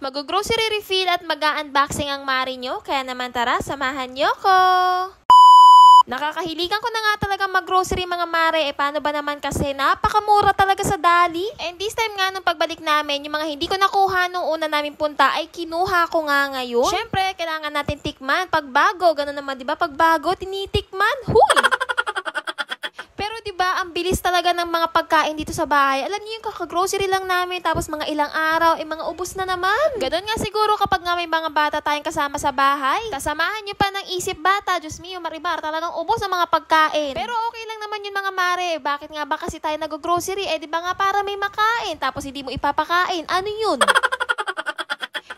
Mag-grocery refill at mag-unboxing ang mari nyo, kaya naman tara, samahan nyo ko! Nakakahiligan ko na nga talaga mag-grocery mga mare, paano ba naman kasi napakamura talaga sa Dali. And this time nga nung pagbalik namin, yung mga hindi ko nakuha nung una namin punta ay kinuha ko nga ngayon. Syempre, kailangan natin tikman. Pag bago, gano'n naman, di ba? Pag bago, tinitikman. Huy! Pero 'di ba, ang bilis talaga ng mga pagkain dito sa bahay. Alam niyo yung kaka-grocery lang namin tapos mga ilang araw mga ubos na naman. Ganun nga siguro kapag nga may mga bata tayong kasama sa bahay. Kasamahan niyo pa ng isip bata, Diyos mio, Maribar, talagang ubos ang mga pagkain. Pero okay lang naman yun mga mare. Bakit nga ba kasi tayo nag-grocery? 'Di ba nga para may makain tapos hindi mo ipapakain. Ano yun?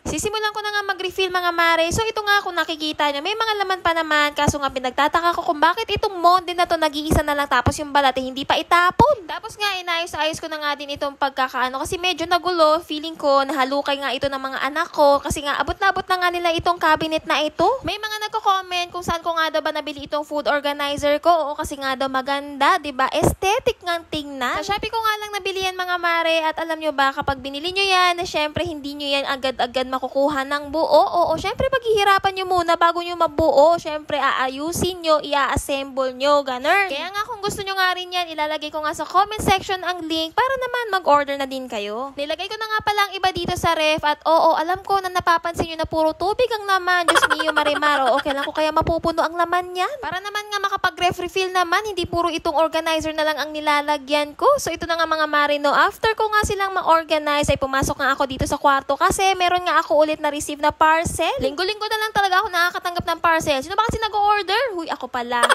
Sisimulan ko na nga mag-refill mga mare. So ito nga kung nakikita nyo, may mga laman pa naman. Kaso nga pinagtataka ko kung bakit itong monde na to nag-iisa na lang tapos yung balat hindi pa itapon. Tapos nga inayos-ayos ko na nga din itong pagkakaano kasi medyo nagulo. Feeling ko nahalukay nga ito ng mga anak ko kasi nga abot na nga nila itong cabinet na ito. May mga nagko-comment kung saan ko nga daw ba nabili itong food organizer ko. Oo, kasi nga daw maganda, 'di ba? Aesthetic ngang tingnan. Sa Shopee ko nga lang nabili yan mga mare at alam nyo ba kapag binili nyo yan, na syempre hindi nyo yan agad-agad makukuha ng buo. Oo, syempre paghihirapan nyo muna bago nyo mabuo. Syempre aayusin nyo, i-assemble nyo, ganun. Kaya nga kung gusto nyo nga rin yan, ilalagay ko nga sa comment section ang link para naman mag-order na din kayo. Nilagay ko na nga pala ang iba dito sa ref at alam ko na napapansin nyo na puro tubig ang laman. Diyos mio, Marimar, okay lang ko kaya mapupuno ang laman yan. Para naman nga makapag-ref refill naman, hindi puro itong organizer na lang ang nilalagyan ko. So ito na nga mga marino, after ko nga silang ma-organize ay pumasok nga ako dito sa kwarto kasi meron nga ako ulit na-receive na parcel. Linggo-linggo na lang talaga ako nakakatanggap ng parcel. Sino ba kasi nag-order? Huy, ako pala.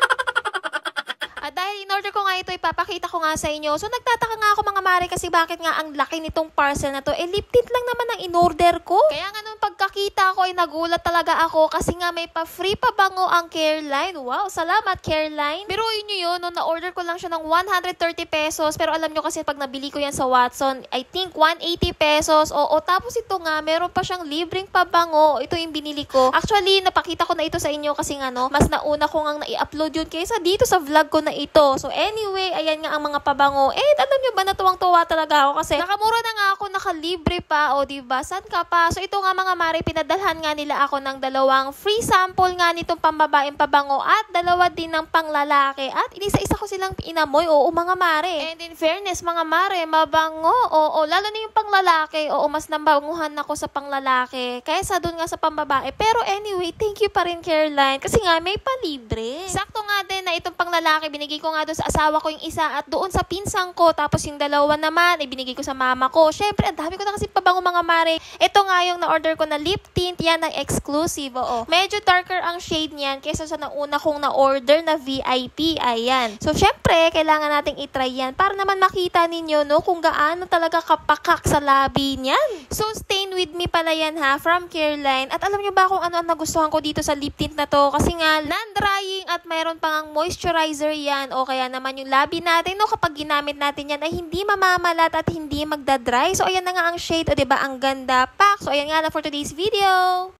At dahil in-order ko nga ito, ipapakita ko nga sa inyo. So, nagtataka nga ako mga mare kasi bakit nga ang laki nitong parcel na to. Lip tint lang naman ang in-order ko. Kaya nga nung pagkakita ko ay nagulat talaga ako kasi nga may pa-free pa bango ang Careline. Wow, salamat Careline. Pero yun yun, nung na-order ko lang siya ng 130 pesos. Pero alam nyo kasi pag nabili ko yan sa Watson, I think 180 pesos. Oo, tapos ito nga, meron pa siyang libreng pabango. Ito yung binili ko. Actually, napakita ko na ito sa inyo kasi nga no, mas nauna ko nga na-i-upload yun kaysa dito sa vlog ko na ito. So anyway, ayan nga ang mga pabango. Alam nyo ba, natuwang-tuwa talaga ako kasi nakamura na nga ako, nakalibre pa. O diba, saan ka pa? So ito nga mga mare, pinadalhan nga nila ako ng 2 free sample nga nitong pambabaeng pabango at 2 din ng panglalaki. At inisa-isa ko silang inamoy. Oo mga mare. And in fairness mga mare, mabango. Oo, lalo na yung panglalaki. Oo, mas nabanguhan ako sa panglalaki kaysa dun nga sa pambabae. Pero anyway, thank you pa rin Careline kasi nga may palibre. Sakto nga din na itong panglalaki, binigay ko nga doon sa asawa ko yung isa at doon sa pinsang ko. Tapos yung 2 naman, binigay ko sa mama ko. Syempre, ang dami ko na kasi pabango mga mare. Ito nga yung na-order ko na lip tint. Yan ang exclusive. Oo. Medyo darker ang shade niyan kaysa sa nauna kong na-order na VIP. Ayan. So, syempre, kailangan nating itry yan para naman makita ninyo, no, kung gaano talaga kapakak sa labi niyan. So, Stain With Me pala yan ha, from Careline. At alam nyo ba kung ano ang nagustuhan ko dito sa lip tint na to? Kasi nga, non-drying at mayroon pang moisturizer yan o kaya naman yung labi natin, no, kapag ginamit natin yan ay hindi mamamalat at hindi magdadry. So, ayan na nga ang shade, o diba, ang ganda pak. So, ayan nga na for today's video.